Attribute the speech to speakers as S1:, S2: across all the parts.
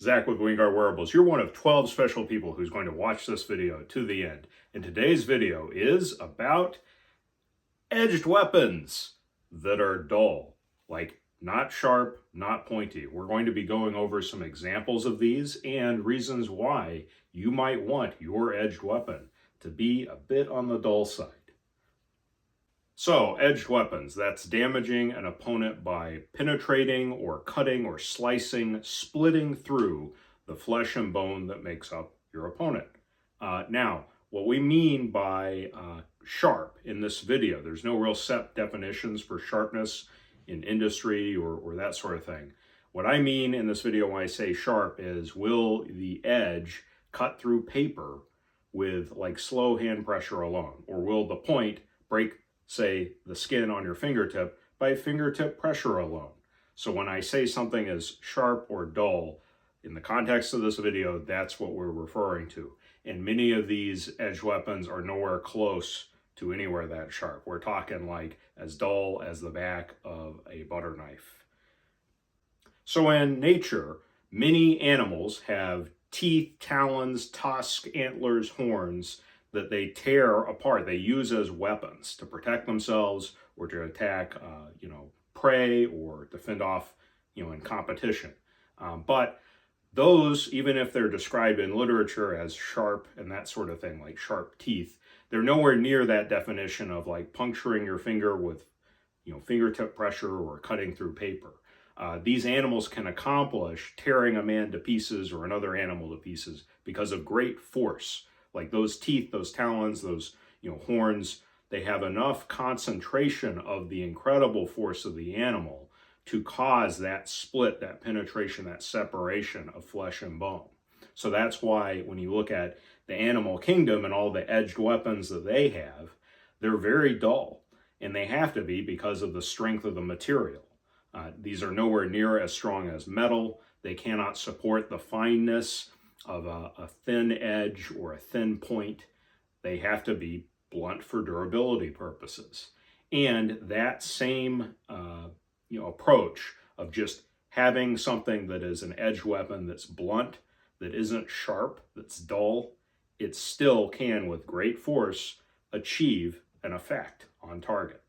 S1: Zach with Wingard Wearables. You're one of 12 special people who's going to watch this video to the end. And today's video is about edged weapons that are dull, like not sharp, not pointy. We're going to be going over some examples of these and reasons why you might want your edged weapon to be a bit on the dull side. So, edged weapons, that's damaging an opponent by penetrating or cutting or slicing, splitting through the flesh and bone that makes up your opponent. Now, what we mean by sharp in this video, there's no real set definitions for sharpness in industry or that sort of thing. What I mean in this video when I say sharp is, will the edge cut through paper with like slow hand pressure alone? Or will the point break, say, the skin on your fingertip by fingertip pressure alone? So when I say something is sharp or dull, in the context of this video, that's what we're referring to. And many of these edged weapons are nowhere close to anywhere that sharp. We're talking like as dull as the back of a butter knife. So in nature, many animals have teeth, talons, tusks, antlers, horns that they tear apart. They use as weapons to protect themselves or to attack, prey or to fend off, in competition. But those, even if they're described in literature as sharp and that sort of thing, like sharp teeth, they're nowhere near that definition of like puncturing your finger with, fingertip pressure or cutting through paper. These animals can accomplish tearing a man to pieces or another animal to pieces because of great force. Like those teeth, those talons, those horns, they have enough concentration of the incredible force of the animal to cause that split, that penetration, that separation of flesh and bone. So that's why when you look at the animal kingdom and all the edged weapons that they have, they're very dull. And they have to be because of the strength of the material. These are nowhere near as strong as metal. They cannot support the fineness of a thin edge or a thin point. They have to be blunt for durability purposes. And that same approach of just having something that is an edged weapon that's blunt, that isn't sharp, that's dull, it still can, with great force, achieve an effect on target.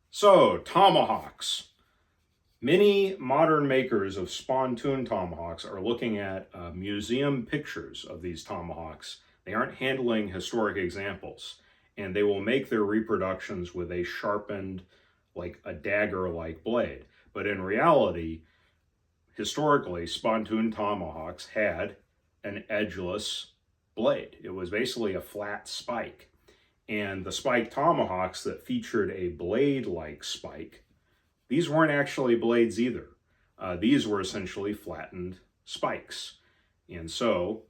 S1: So, tomahawks. Many modern makers of spontoon tomahawks are looking at museum pictures of these tomahawks. They aren't handling historic examples, and they will make their reproductions with a sharpened, like a dagger-like blade. But in reality, historically, spontoon tomahawks had an edgeless blade. It was basically a flat spike. And the spike tomahawks that featured a blade-like spike, these weren't actually blades either. These were essentially flattened spikes. And so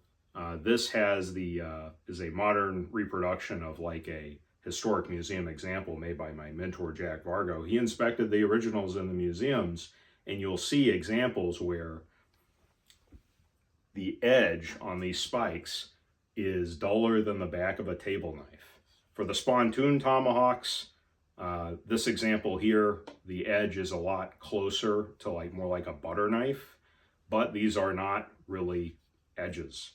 S1: this has is a modern reproduction of like a historic museum example made by my mentor, Jack Vargo. He inspected the originals in the museums, and you'll see examples where the edge on these spikes is duller than the back of a table knife. For the spontoon tomahawks, this example here, the edge is a lot closer to more like a butter knife, but these are not really edges.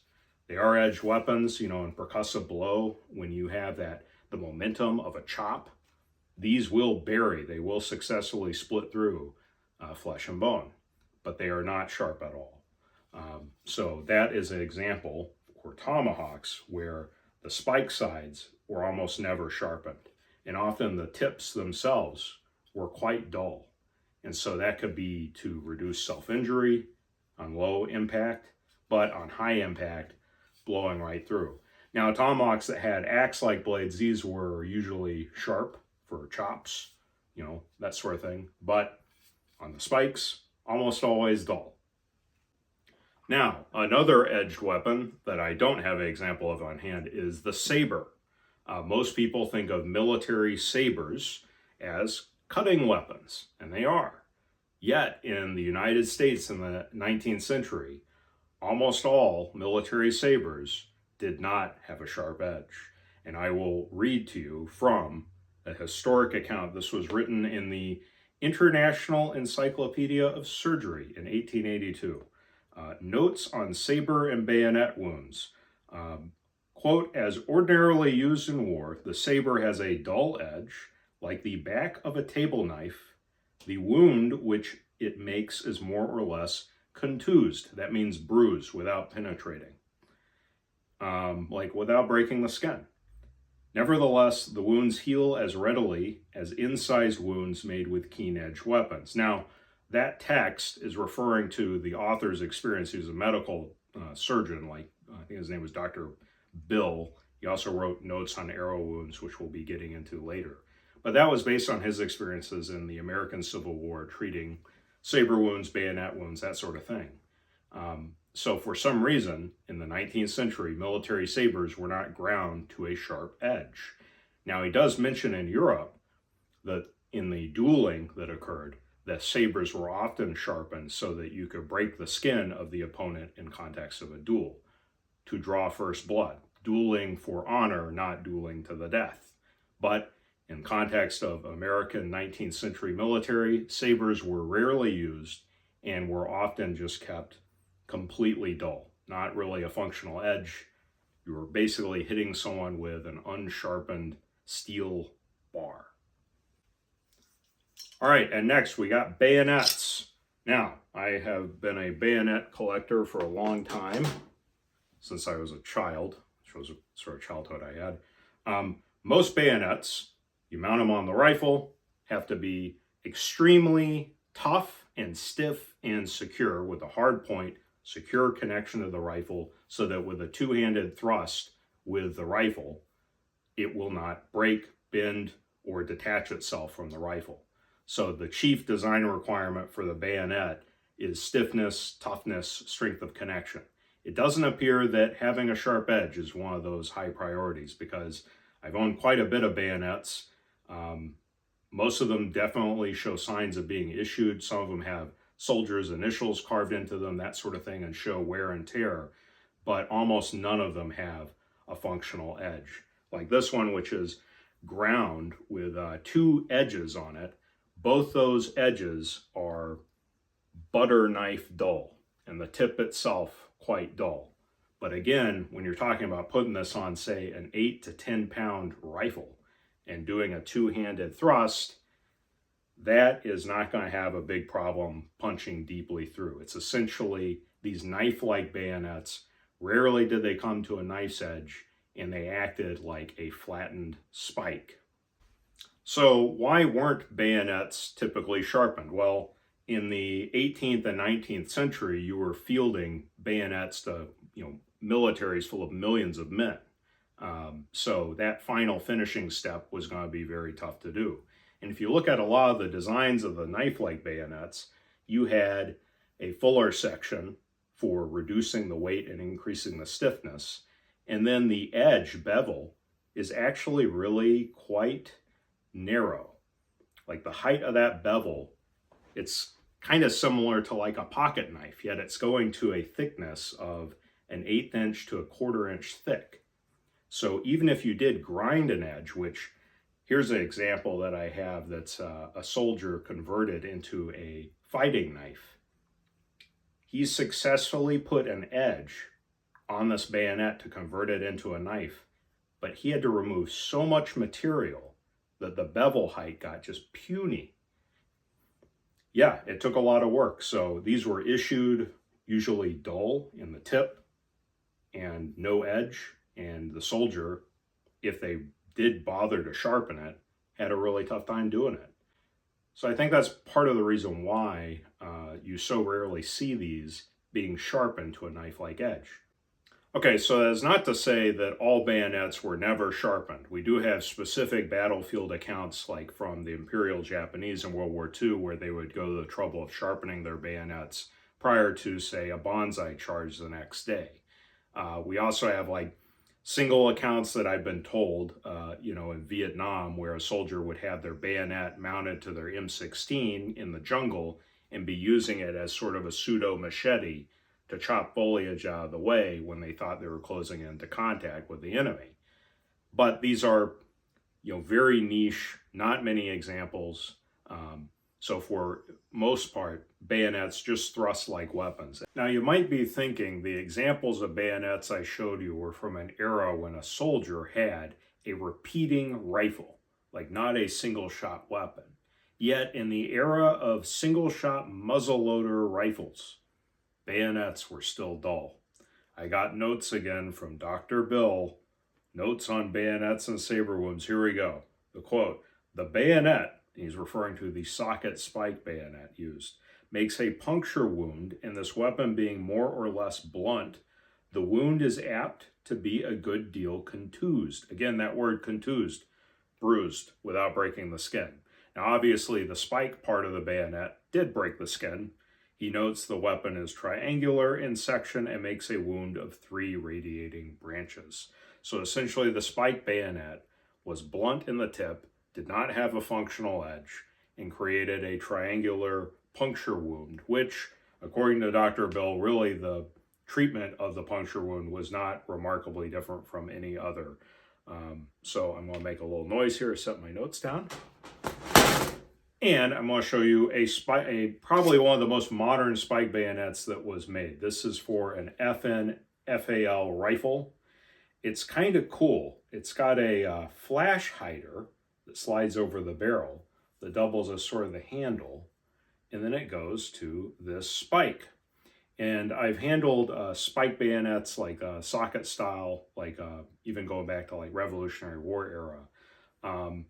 S1: They are edged weapons, in percussive blow, when you have the momentum of a chop, these will bury, they will successfully split through flesh and bone, but they are not sharp at all. So that is an example for tomahawks where the spike sides were almost never sharpened. And often the tips themselves were quite dull. And so that could be to reduce self-injury on low impact, but on high impact, blowing right through. Now, tomahawks that had axe-like blades, these were usually sharp for chops, that sort of thing. But on the spikes, almost always dull. Now, another edged weapon that I don't have an example of on hand is the saber. Most people think of military sabers as cutting weapons, and they are. Yet, in the United States in the 19th century, almost all military sabers did not have a sharp edge. And I will read to you from a historic account. This was written in the International Encyclopedia of Surgery in 1882. Notes on saber and bayonet wounds. Quote, as ordinarily used in war, the saber has a dull edge, like the back of a table knife. The wound which it makes is more or less contused. That means bruised without penetrating, like without breaking the skin. Nevertheless, the wounds heal as readily as incised wounds made with keen-edged weapons. Now, that text is referring to the author's experience. He was a medical surgeon, like I think his name was Dr. Bill. He also wrote notes on arrow wounds, which we'll be getting into later. But that was based on his experiences in the American Civil War, treating saber wounds, bayonet wounds, that sort of thing. So for some reason, in the 19th century, military sabers were not ground to a sharp edge. Now, he does mention in Europe that in the dueling that occurred, that sabers were often sharpened so that you could break the skin of the opponent in context of a duel, to draw first blood. Dueling for honor, not dueling to the death. But in context of American 19th century military, sabers were rarely used and were often just kept completely dull, not really a functional edge. You were basically hitting someone with an unsharpened steel bar. All right, and next we got bayonets. Now, I have been a bayonet collector for a long time, since I was a child, which was a sort of childhood I had. Most bayonets, you mount them on the rifle, have to be extremely tough and stiff and secure with a hard point, secure connection to the rifle, so that with a two-handed thrust with the rifle, it will not break, bend, or detach itself from the rifle. So the chief design requirement for the bayonet is stiffness, toughness, strength of connection. It doesn't appear that having a sharp edge is one of those high priorities, because I've owned quite a bit of bayonets. Most of them definitely show signs of being issued. Some of them have soldiers' initials carved into them, that sort of thing, and show wear and tear. But almost none of them have a functional edge. Like this one, which is ground with two edges on it. Both those edges are butter knife dull, and the tip itself quite dull. But again, when you're talking about putting this on, say, an 8 to 10 pound rifle and doing a two-handed thrust, that is not going to have a big problem punching deeply through. It's essentially these knife-like bayonets. Rarely did they come to a knife's edge, and they acted like a flattened spike. So why weren't bayonets typically sharpened? Well, in the 18th and 19th century, you were fielding bayonets to, militaries full of millions of men. So that final finishing step was going to be very tough to do. And if you look at a lot of the designs of the knife-like bayonets, you had a fuller section for reducing the weight and increasing the stiffness. And then the edge bevel is actually really quite narrow. Like the height of that bevel, it's kind of similar to like a pocket knife, yet it's going to a thickness of an 1/8 inch to a 1/4 inch thick. So even if you did grind an edge, which here's an example that I have that's a soldier converted into a fighting knife. He successfully put an edge on this bayonet to convert it into a knife, but he had to remove so much material that the bevel height got just puny. Yeah, it took a lot of work. So these were issued usually dull in the tip and no edge, and the soldier, if they did bother to sharpen it, had a really tough time doing it. So I think that's part of the reason why you so rarely see these being sharpened to a knife-like edge. Okay, so that's not to say that all bayonets were never sharpened. We do have specific battlefield accounts, like from the Imperial Japanese in World War II, where they would go to the trouble of sharpening their bayonets prior to, say, a banzai charge the next day. We also have like single accounts that I've been told, in Vietnam, where a soldier would have their bayonet mounted to their M16 in the jungle and be using it as sort of a pseudo machete to chop foliage out of the way when they thought they were closing into contact with the enemy. But these are, very niche, not many examples. So for most part, bayonets just thrust like weapons. Now you might be thinking the examples of bayonets I showed you were from an era when a soldier had a repeating rifle, like not a single shot weapon. Yet in the era of single shot muzzleloader rifles, bayonets were still dull. I got notes again from Dr. Bill, notes on bayonets and saber wounds. Here we go. The quote, "The bayonet," he's referring to the socket spike bayonet used, "makes a puncture wound, and this weapon being more or less blunt, the wound is apt to be a good deal contused." Again, that word contused, bruised without breaking the skin. Now, obviously, the spike part of the bayonet did break the skin. He notes the weapon is triangular in section and makes a wound of 3 radiating branches. So essentially, the spike bayonet was blunt in the tip, did not have a functional edge, and created a triangular puncture wound, which, according to Dr. Bill, really the treatment of the puncture wound was not remarkably different from any other. So I'm going to make a little noise here, set my notes down. And I'm going to show you probably one of the most modern spike bayonets that was made. This is for an FN FAL rifle. It's kind of cool. It's got a flash hider that slides over the barrel that doubles as sort of the handle, and then it goes to this spike. And I've handled spike bayonets like socket style, like even going back to like Revolutionary War era.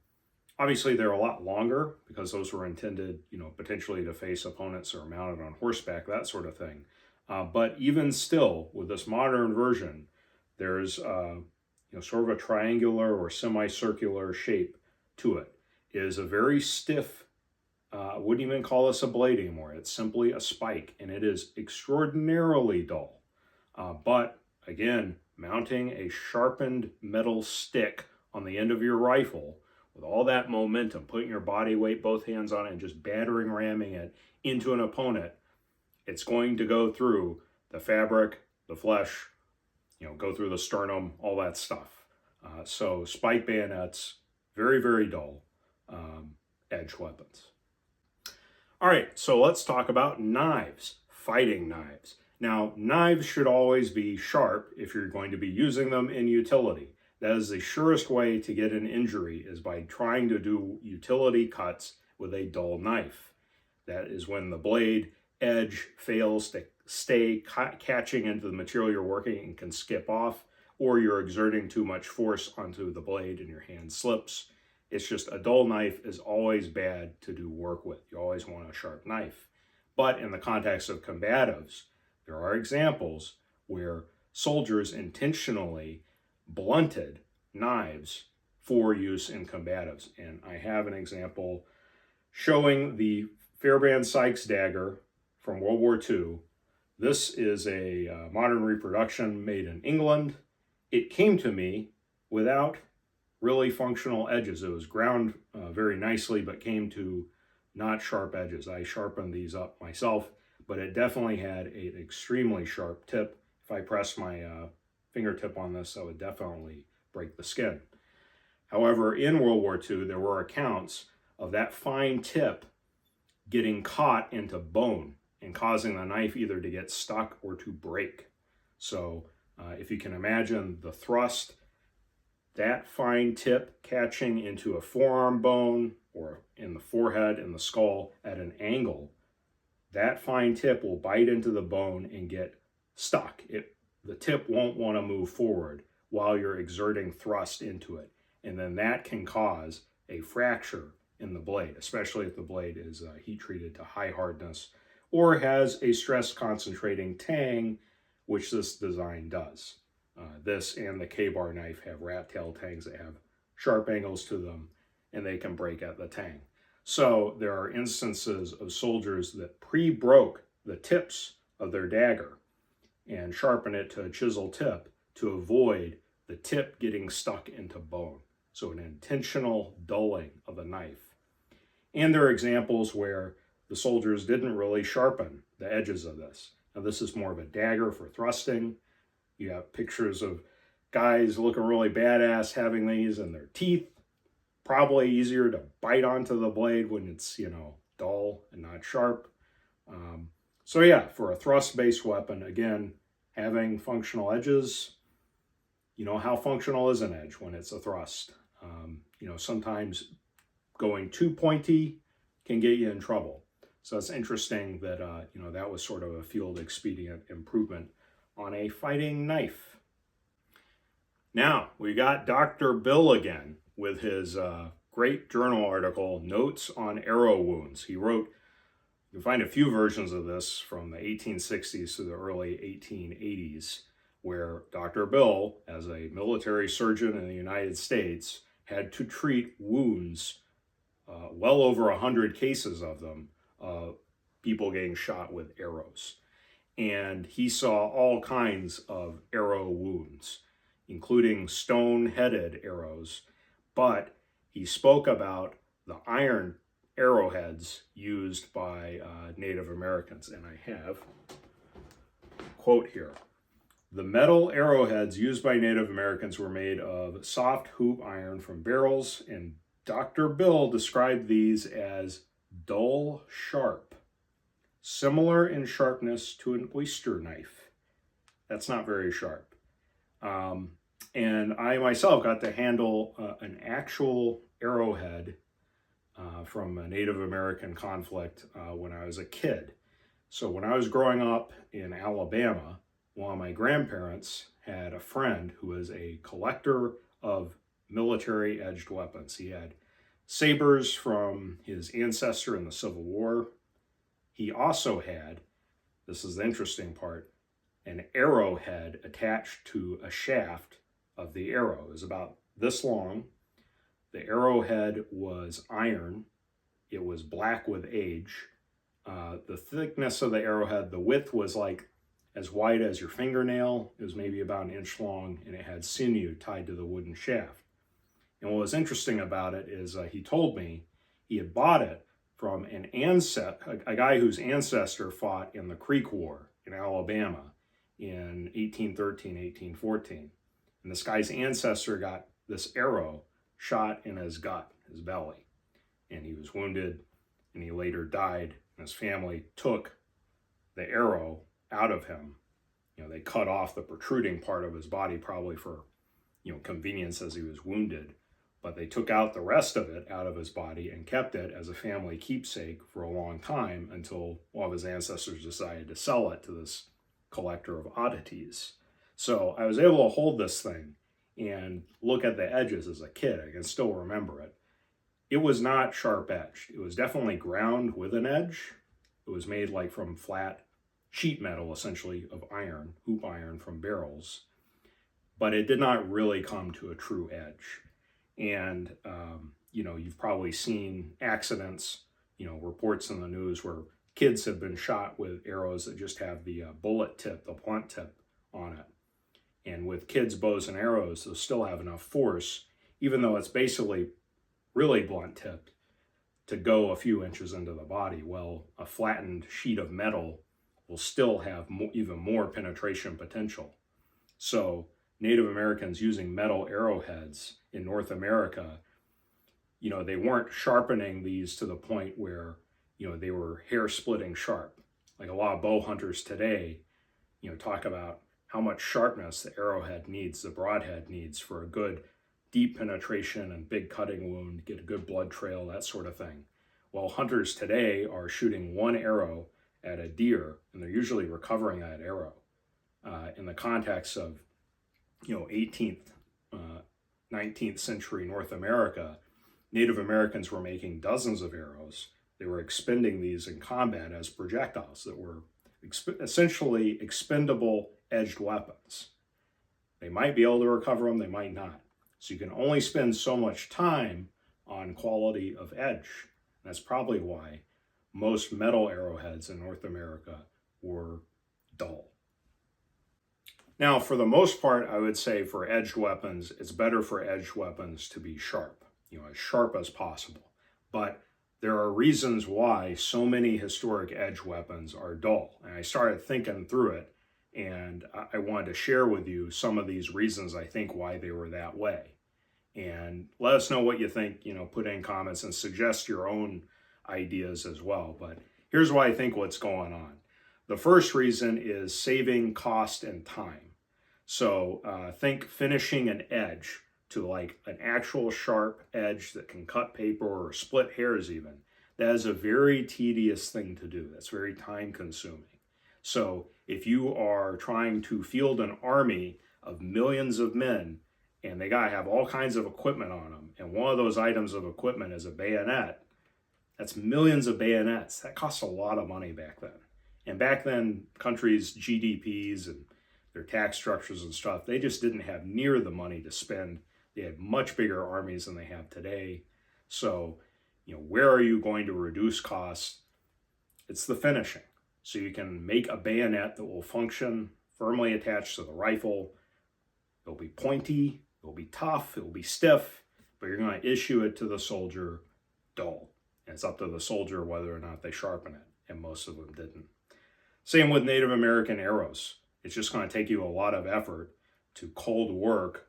S1: Obviously, they're a lot longer because those were intended, potentially to face opponents or mounted on horseback, that sort of thing. But even still, with this modern version, there's sort of a triangular or semicircular shape to it. It is a very stiff, I wouldn't even call this a blade anymore. It's simply a spike, and it is extraordinarily dull. But again, mounting a sharpened metal stick on the end of your rifle with all that momentum, putting your body weight, both hands on it, and just battering ramming it into an opponent, it's going to go through the fabric, the flesh, go through the sternum, all that stuff. So spike bayonets, very, very dull edge weapons. All right, so let's talk about knives, fighting knives. Now, knives should always be sharp if you're going to be using them in utility. That is the surest way to get an injury, is by trying to do utility cuts with a dull knife. That is when the blade edge fails to stay catching into the material you're working and can skip off, or you're exerting too much force onto the blade and your hand slips. It's just a dull knife is always bad to do work with. You always want a sharp knife. But in the context of combatives, there are examples where soldiers intentionally blunted knives for use in combatives. And I have an example showing the Fairbairn Sykes dagger from World War II. This is a modern reproduction made in England. It came to me without really functional edges. It was ground very nicely, but came to not sharp edges. I sharpened these up myself, but it definitely had an extremely sharp tip. If I pressed my fingertip on this, I would definitely break the skin. However, in World War II, there were accounts of that fine tip getting caught into bone and causing the knife either to get stuck or to break. So if you can imagine the thrust, that fine tip catching into a forearm bone or in the forehead and the skull at an angle, that fine tip will bite into the bone and get stuck. The tip won't want to move forward while you're exerting thrust into it. And then that can cause a fracture in the blade, especially if the blade is heat treated to high hardness or has a stress concentrating tang, which this design does. This and the K-bar knife have rat tail tangs that have sharp angles to them, and they can break at the tang. So there are instances of soldiers that pre-broke the tips of their dagger and sharpen it to a chisel tip to avoid the tip getting stuck into bone. So an intentional dulling of the knife. And there are examples where the soldiers didn't really sharpen the edges of this. Now this is more of a dagger for thrusting. You have pictures of guys looking really badass having these in their teeth. Probably easier to bite onto the blade when it's, dull and not sharp. So yeah, for a thrust-based weapon, again, having functional edges, how functional is an edge when it's a thrust? Sometimes going too pointy can get you in trouble. So it's interesting that, that was sort of a field expedient improvement on a fighting knife. Now, we got Dr. Bill again with his great journal article, Notes on Arrow Wounds. He wrote, you can find a few versions of this from the 1860s to the early 1880s, where Dr. Bill, as a military surgeon in the United States, had to treat wounds, well over 100 cases of them, people getting shot with arrows. And he saw all kinds of arrow wounds, including stone-headed arrows, but he spoke about the iron arrowheads used by Native Americans. And I have a quote here. The metal arrowheads used by Native Americans were made of soft hoop iron from barrels, and Dr. Bill described these as dull sharp, similar in sharpness to an oyster knife. That's not very sharp. And I myself got to handle an actual arrowhead from a Native American conflict when I was a kid. So when I was growing up in Alabama, one of my grandparents had a friend who was a collector of military edged weapons. He had sabers from his ancestor in the Civil War. He also had, this is the interesting part, an arrowhead attached to a shaft of the arrow. It was about this long. The arrowhead was iron. It was black with age. The thickness of the arrowhead, the width was like as wide as your fingernail. It was maybe about an inch long, and it had sinew tied to the wooden shaft. And what was interesting about it is he told me he had bought it from a guy whose ancestor fought in the Creek War in Alabama in 1813, 1814. And this guy's ancestor got this arrow shot in his gut, his belly. And he was wounded, and he later died. And his family took the arrow out of him. They cut off the protruding part of his body, probably for, convenience as he was wounded. But they took out the rest of it out of his body and kept it as a family keepsake for a long time until one of his ancestors decided to sell it to this collector of oddities. So I was able to hold this thing and look at the edges as a kid. I can still remember it. It was not sharp edged. It was definitely ground with an edge. It was made like from flat sheet metal, essentially, of iron, hoop iron from barrels. But it did not really come to a true edge. And, you've probably seen accidents, reports in the news where kids have been shot with arrows that just have the bullet tip, the blunt tip on it. And with kids' bows and arrows, they'll still have enough force, even though it's basically really blunt tipped, to go a few inches into the body. Well, a flattened sheet of metal will still have even more penetration potential. So Native Americans using metal arrowheads in North America, they weren't sharpening these to the point where, they were hair-splitting sharp. Like a lot of bow hunters today, talk about how much sharpness the arrowhead needs, the broadhead needs for a good deep penetration and big cutting wound, get a good blood trail, that sort of thing. Well, hunters today are shooting one arrow at a deer, and they're usually recovering that arrow. In the context of 18th, 19th century North America, Native Americans were making dozens of arrows. They were expending these in combat as projectiles that were essentially expendable edged weapons. They might be able to recover them, they might not. So you can only spend so much time on quality of edge. That's probably why most metal arrowheads in North America were dull. Now, for the most part, I would say for edged weapons, it's better for edged weapons to be sharp, as sharp as possible. But there are reasons why so many historic edge weapons are dull. And I started thinking through it, and I wanted to share with you some of these reasons I think why they were that way. And let us know what you think, put in comments and suggest your own ideas as well. But here's why I think what's going on. The first reason is saving cost and time. So think finishing an edge to like an actual sharp edge that can cut paper or split hairs even. That is a very tedious thing to do. That's very time consuming. So if you are trying to field an army of millions of men and they gotta have all kinds of equipment on them, and one of those items of equipment is a bayonet, that's millions of bayonets. That costs a lot of money back then. And back then, countries' GDPs and their tax structures and stuff, they just didn't have near the money to spend. They had much bigger armies than they have today. So, where are you going to reduce costs? It's the finishing. So you can make a bayonet that will function firmly attached to the rifle. It'll be pointy, it'll be tough, it'll be stiff, but you're going to issue it to the soldier dull. And it's up to the soldier whether or not they sharpen it, and most of them didn't. Same with Native American arrows. It's just going to take you a lot of effort to cold work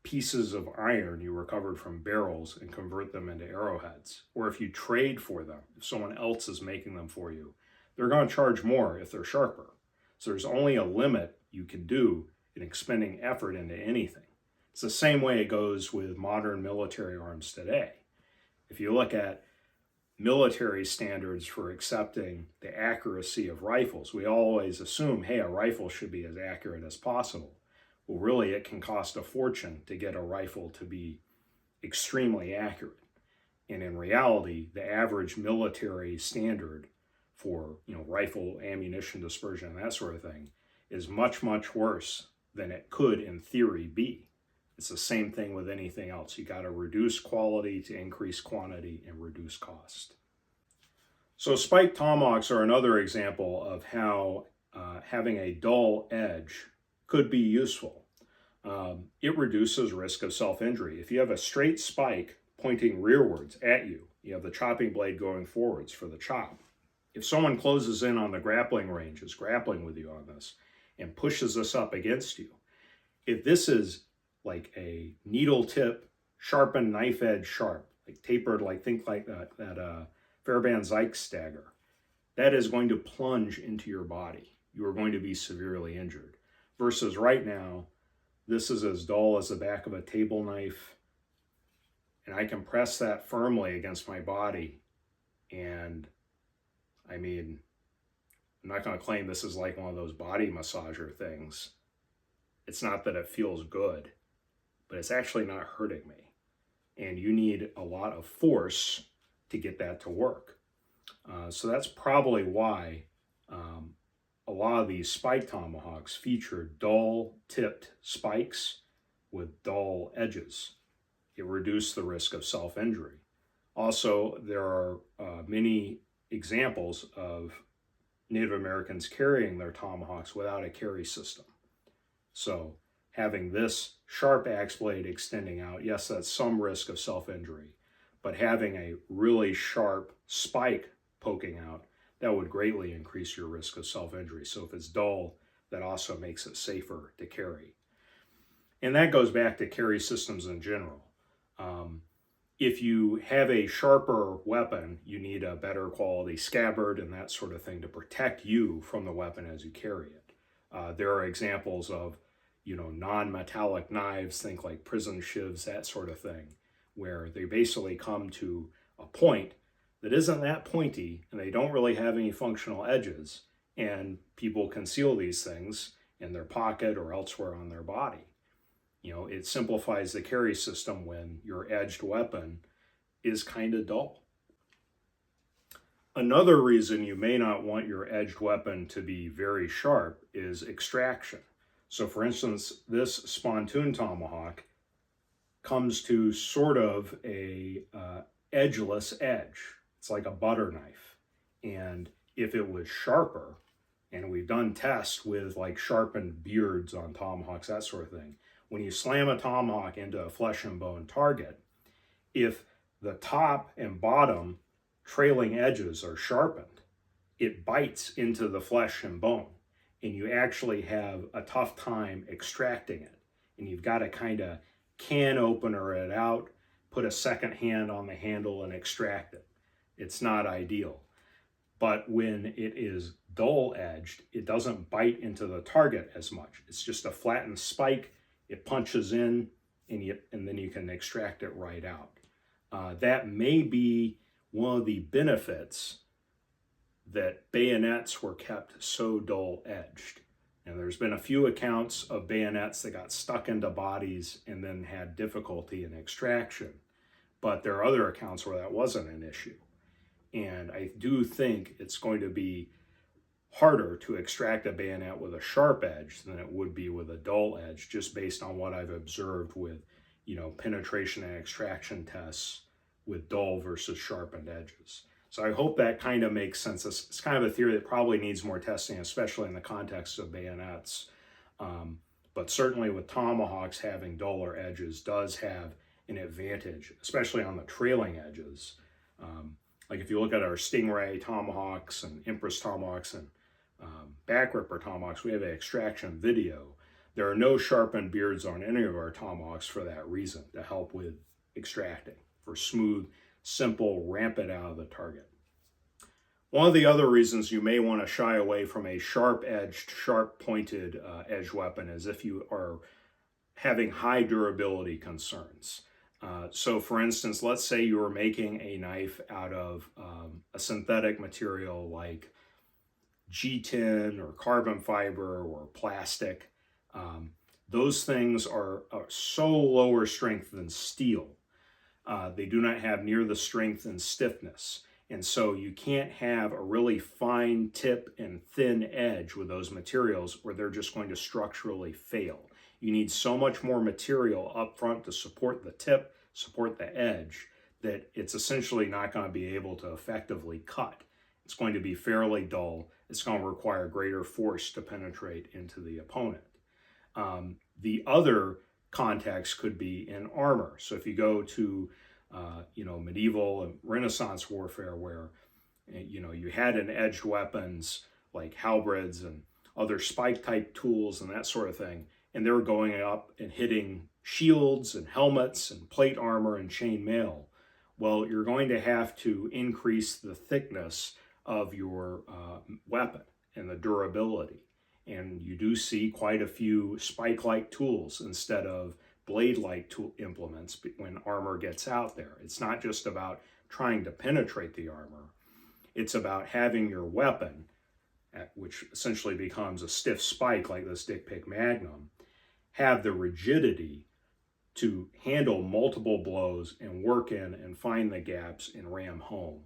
S1: pieces of iron you recovered from barrels and convert them into arrowheads. Or if you trade for them, if someone else is making them for you, they're going to charge more if they're sharper. So there's only a limit you can do in expending effort into anything. It's the same way it goes with modern military arms today. If you look at military standards for accepting the accuracy of rifles, we always assume, hey, a rifle should be as accurate as possible. Well, really, it can cost a fortune to get a rifle to be extremely accurate. And in reality, the average military standard for rifle ammunition dispersion and that sort of thing is much, much worse than it could in theory be. It's the same thing with anything else. You got to reduce quality to increase quantity and reduce cost. So spiked tomahawks are another example of how having a dull edge could be useful. It reduces risk of self-injury. If you have a straight spike pointing rearwards at you, you have the chopping blade going forwards for the chop. If someone closes in on the grappling range, is grappling with you on this, and pushes this up against you, if this is like a needle tip, sharpened knife edge sharp, like tapered, think like that Fairbairn Zykes dagger, that is going to plunge into your body. You are going to be severely injured. Versus right now, this is as dull as the back of a table knife, and I can press that firmly against my body. And I'm not going to claim this is like one of those body massager things. It's not that it feels good, but it's actually not hurting me. And you need a lot of force to get that to work. So that's probably why a lot of these spike tomahawks feature dull tipped spikes with dull edges. It reduces the risk of self-injury. Also, there are many examples of Native Americans carrying their tomahawks without a carry system. So having this sharp axe blade extending out, yes, that's some risk of self-injury, but having a really sharp spike poking out, that would greatly increase your risk of self-injury. So if it's dull, that also makes it safer to carry. And that goes back to carry systems in general. If you have a sharper weapon, you need a better quality scabbard and that sort of thing to protect you from the weapon as you carry it. There are examples of, non-metallic knives, think like prison shivs, that sort of thing, where they basically come to a point that isn't that pointy and they don't really have any functional edges, and people conceal these things in their pocket or elsewhere on their body. It simplifies the carry system when your edged weapon is kind of dull. Another reason you may not want your edged weapon to be very sharp is extraction. So for instance, this spontoon tomahawk comes to sort of a edgeless edge. It's like a butter knife. And if it was sharper, and we've done tests with like sharpened beards on tomahawks, that sort of thing, when you slam a tomahawk into a flesh and bone target, if the top and bottom trailing edges are sharpened, it bites into the flesh and bone, and you actually have a tough time extracting it. And you've got to kind of can opener it out, put a second hand on the handle and extract it. It's not ideal. But when it is dull edged, it doesn't bite into the target as much. It's just a flattened spike. It punches in, and then you can extract it right out. That may be one of the benefits that bayonets were kept so dull edged. And there's been a few accounts of bayonets that got stuck into bodies and then had difficulty in extraction. But there are other accounts where that wasn't an issue. And I do think it's going to be harder to extract a bayonet with a sharp edge than it would be with a dull edge, just based on what I've observed with, penetration and extraction tests with dull versus sharpened edges. So I hope that kind of makes sense. It's kind of a theory that probably needs more testing, especially in the context of bayonets. But certainly with tomahawks, having duller edges does have an advantage, especially on the trailing edges. Like if you look at our Stingray tomahawks and Empress tomahawks and back ripper tomahawks, we have an extraction video. There are no sharpened beards on any of our tomahawks for that reason, to help with extracting, for smooth, simple, ramp it out of the target. One of the other reasons you may want to shy away from a sharp-edged, sharp-pointed edge weapon is if you are having high durability concerns. So for instance, let's say you were making a knife out of a synthetic material like G10 or carbon fiber or plastic. Those things are so lower strength than steel. They do not have near the strength and stiffness. And so you can't have a really fine tip and thin edge with those materials, or they're just going to structurally fail. You need so much more material up front to support the tip, support the edge, that it's essentially not going to be able to effectively cut. It's going to be fairly dull. It's going to require greater force to penetrate into the opponent. The other context could be in armor. So if you go to medieval and Renaissance warfare, where you had an edged weapons like halberds and other spike type tools and that sort of thing, and they were going up and hitting shields and helmets and plate armor and chain mail. Well, you're going to have to increase the thickness of your weapon and the durability. And you do see quite a few spike-like tools instead of blade-like tool implements when armor gets out there. It's not just about trying to penetrate the armor. It's about having your weapon, which essentially becomes a stiff spike like this Dick Pick Magnum, have the rigidity to handle multiple blows and work in and find the gaps and ram home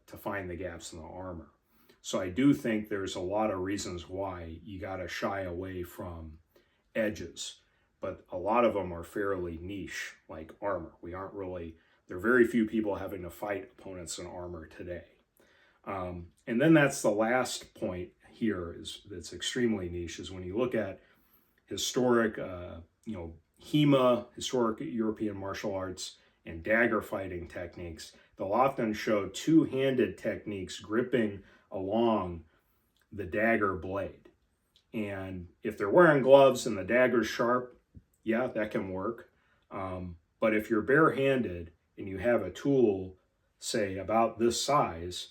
S1: to find the gaps in the armor. So I do think there's a lot of reasons why you got to shy away from edges, but a lot of them are fairly niche, like armor. There are very few people having to fight opponents in armor today. And then that's the last point here that's extremely niche, is when you look at historic, HEMA, historic European martial arts, and dagger fighting techniques. They'll often show two-handed techniques gripping along the dagger blade. And if they're wearing gloves and the dagger's sharp, yeah, that can work. But if you're barehanded and you have a tool, say about this size,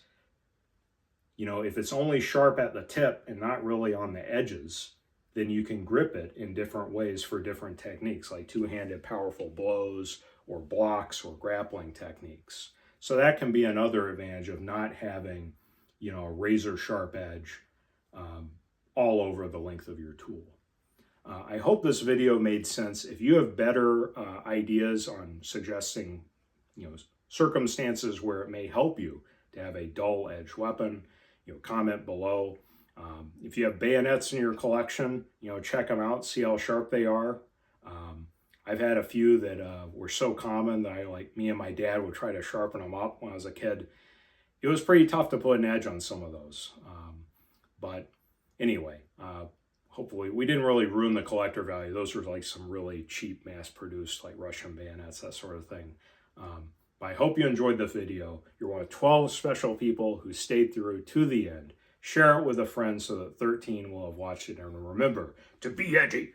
S1: if it's only sharp at the tip and not really on the edges, then you can grip it in different ways for different techniques, like two-handed powerful blows or blocks or grappling techniques. So that can be another advantage of not having, a razor sharp edge all over the length of your tool. I hope this video made sense. If you have better ideas on suggesting, circumstances where it may help you to have a dull edge weapon, comment below. If you have bayonets in your collection, check them out, see how sharp they are. I've had a few that were so common that me and my dad would try to sharpen them up when I was a kid. It was pretty tough to put an edge on some of those. But anyway, hopefully we didn't really ruin the collector value. Those were like some really cheap mass-produced, like Russian bayonets, that sort of thing. But I hope you enjoyed the video. You're one of 12 special people who stayed through to the end. Share it with a friend so that 13 will have watched it. And remember to be edgy.